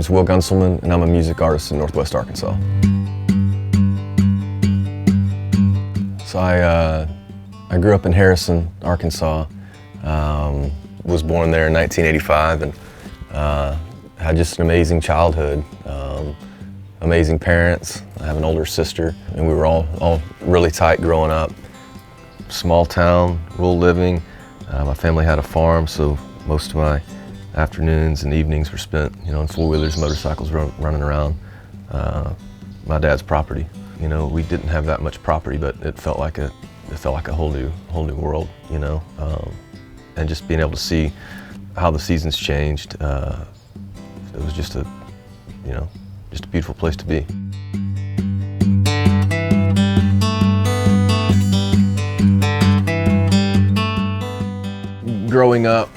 name's Will Gunselman, and I'm a music artist in Northwest Arkansas. So I grew up in Harrison, Arkansas. Was born there in 1985 and had just an amazing childhood. Amazing parents. I have an older sister, and we were all really tight growing up. Small town, rural living. My family had a farm, so most of my afternoons and evenings were spent, in four-wheelers, motorcycles, running around my dad's property. We didn't have that much property, but it felt like a whole new world. And just being able to see how the seasons changed, it was just a beautiful place to be. Growing up,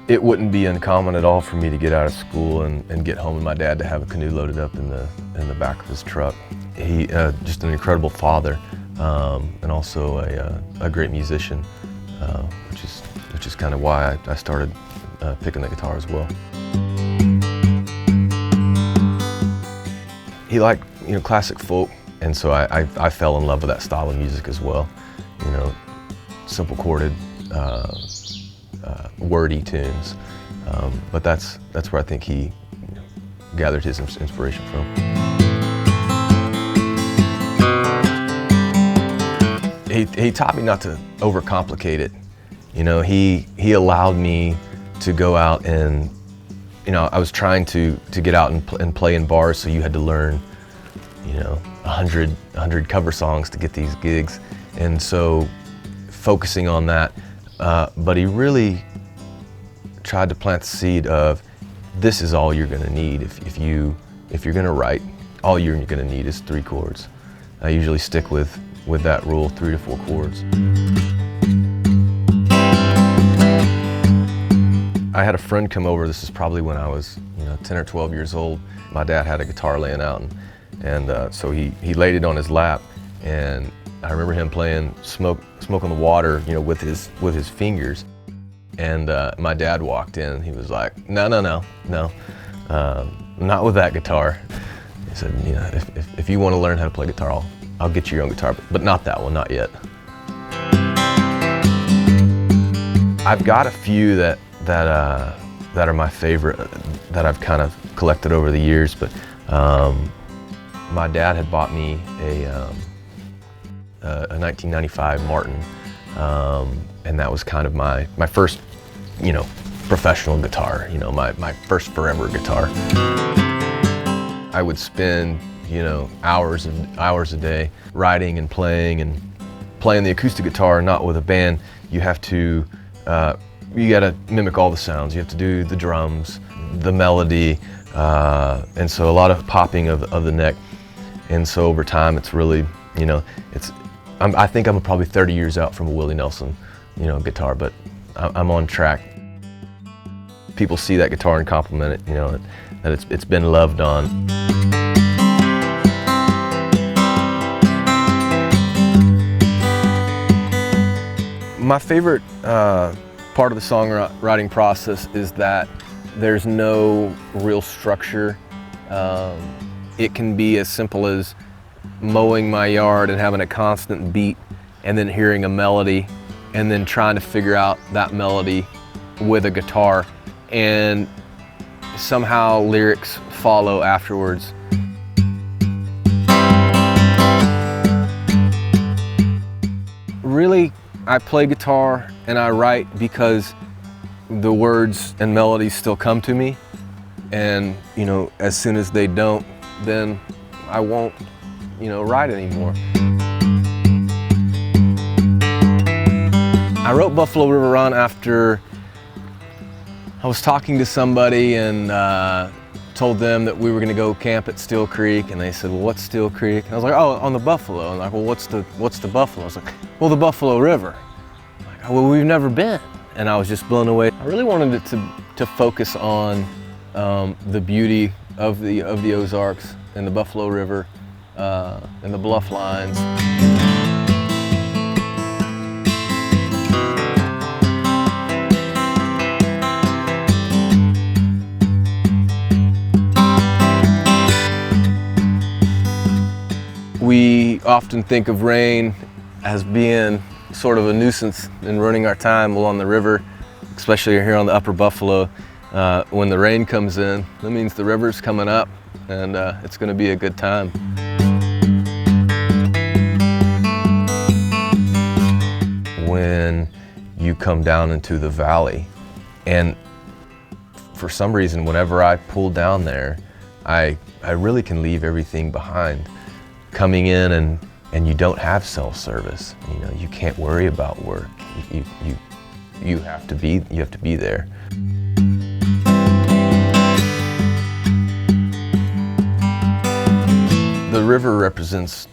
it wouldn't be uncommon at all for me to get out of school and get home and my dad to have a canoe loaded up in the back of his truck. He just an incredible father, and also a great musician, which is kind of why I started picking the guitar as well. He liked classic folk, and so I fell in love with that style of music as well. Simple chorded, wordy tunes, but that's where I think he gathered his inspiration from. He taught me not to overcomplicate it. He allowed me to go out and, I was trying to get out and play in bars, so you had to learn, 100 cover songs to get these gigs, and so focusing on that. But he really tried to plant the seed of, this is all you're gonna need. If you're gonna write, all you're gonna need is 3 chords. I usually stick with that rule, 3 to 4 chords. I had a friend come over, this is probably when I was 10 or 12 years old. My dad had a guitar laying out, and so he laid it on his lap, and I remember him playing Smoke on the Water, with his fingers. And my dad walked in, and he was like, no, not with that guitar. He said, if you want to learn how to play guitar, I'll get you your own guitar, but not that one, not yet. I've got a few that are my favorite, that I've kind of collected over the years, but my dad had bought me a 1995 Martin, and that was kind of my first, professional guitar, my first forever guitar. I would spend, hours and hours a day writing and playing the acoustic guitar, not with a band. You have to, you gotta mimic all the sounds. You have to do the drums, the melody, and so a lot of popping of the neck. And so over time, it's really, I think I'm probably 30 years out from a Willie Nelson, guitar, but I'm on track. People see that guitar and compliment it, that it's been loved on. My favorite part of the songwriting process is that there's no real structure. It can be as simple as mowing my yard and having a constant beat, and then hearing a melody, and then trying to figure out that melody with a guitar, and somehow lyrics follow afterwards. Really, I play guitar and I write because the words and melodies still come to me, and as soon as they don't, then I won't write anymore. I wrote Buffalo River Run after I was talking to somebody and told them that we were going to go camp at Steel Creek, and they said, well, what's Steel Creek? And I was like, oh, on the Buffalo. And I'm like, well, what's the Buffalo? I was like, well, the Buffalo River. I'm like, well, we've never been. And I was just blown away. I really wanted it to focus on the beauty of the Ozarks and the Buffalo River and the bluff lines. often think of rain as being sort of a nuisance in running our time along the river, especially here on the Upper Buffalo. When the rain comes in, that means the river's coming up, and it's going to be a good time. When you come down into the valley, and for some reason, whenever I pull down there, I really can leave everything behind. Coming in and you don't have self-service. You know, you can't worry about work. You have to be there. The river represents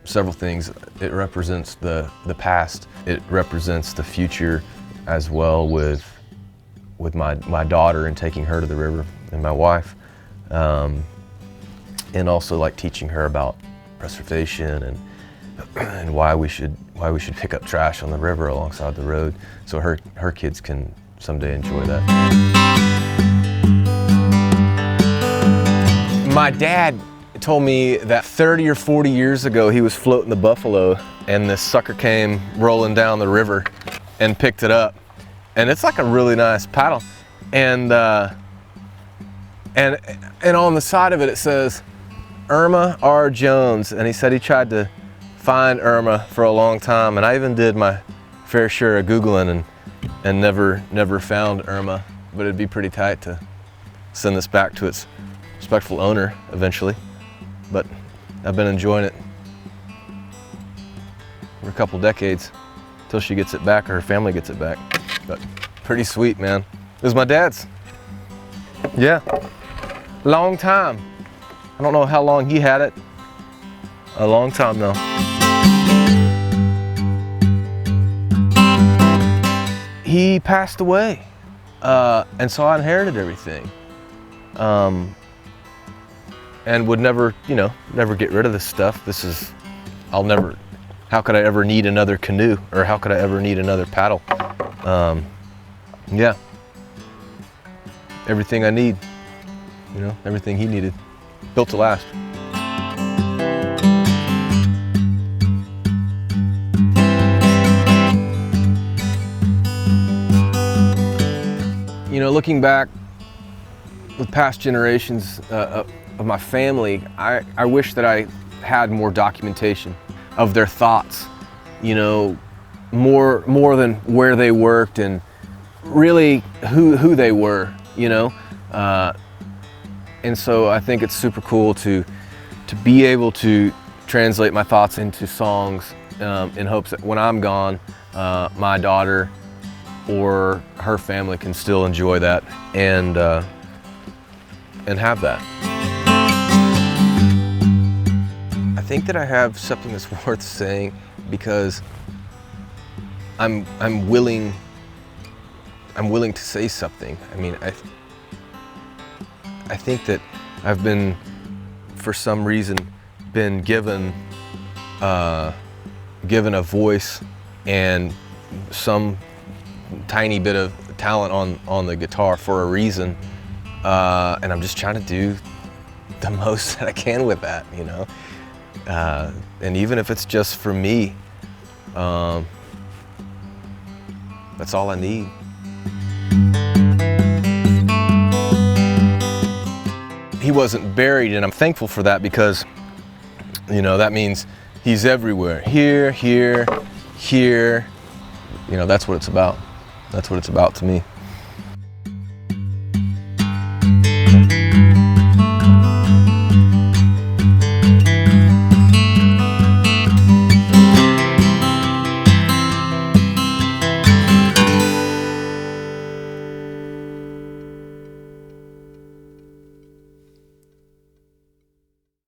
several things. It represents the past. It represents the future as well, with my daughter and taking her to the river, and my wife, and also like teaching her about preservation and why we should pick up trash on the river alongside the road, so her kids can someday enjoy that. My dad told me that 30 or 40 years ago he was floating the buffalo, and this sucker came rolling down the river and picked it up, and it's like a really nice paddle, and on the side of it says Irma R. Jones, and he said he tried to find Irma for a long time, and I even did my fair share of Googling and never found Irma, but it'd be pretty tight to send this back to its respectful owner eventually. But I've been enjoying it for a couple decades until she gets it back or her family gets it back. But pretty sweet, man. It was my dad's. Yeah, long time. I don't know how long he had it. A long time though. He passed away, and so I inherited everything. And would never get rid of this stuff. How could I ever need another canoe, or how could I ever need another paddle? Yeah, everything I need, everything he needed, built to last. Looking back with past generations of my family, I wish that I had more documentation of their thoughts, more than where they worked and really who they were, and so I think it's super cool to be able to translate my thoughts into songs in hopes that when I'm gone, my daughter or her family can still enjoy that and have that. I think that I have something that's worth saying because I'm willing to say something. I mean, I think that I've been, for some reason, been given a voice and some tiny bit of talent on the guitar for a reason, and I'm just trying to do the most that I can with that, and even if it's just for me, that's all I need. He wasn't buried, and I'm thankful for that because, that means he's everywhere. Here, here, here. That's what it's about. That's what it's about to me.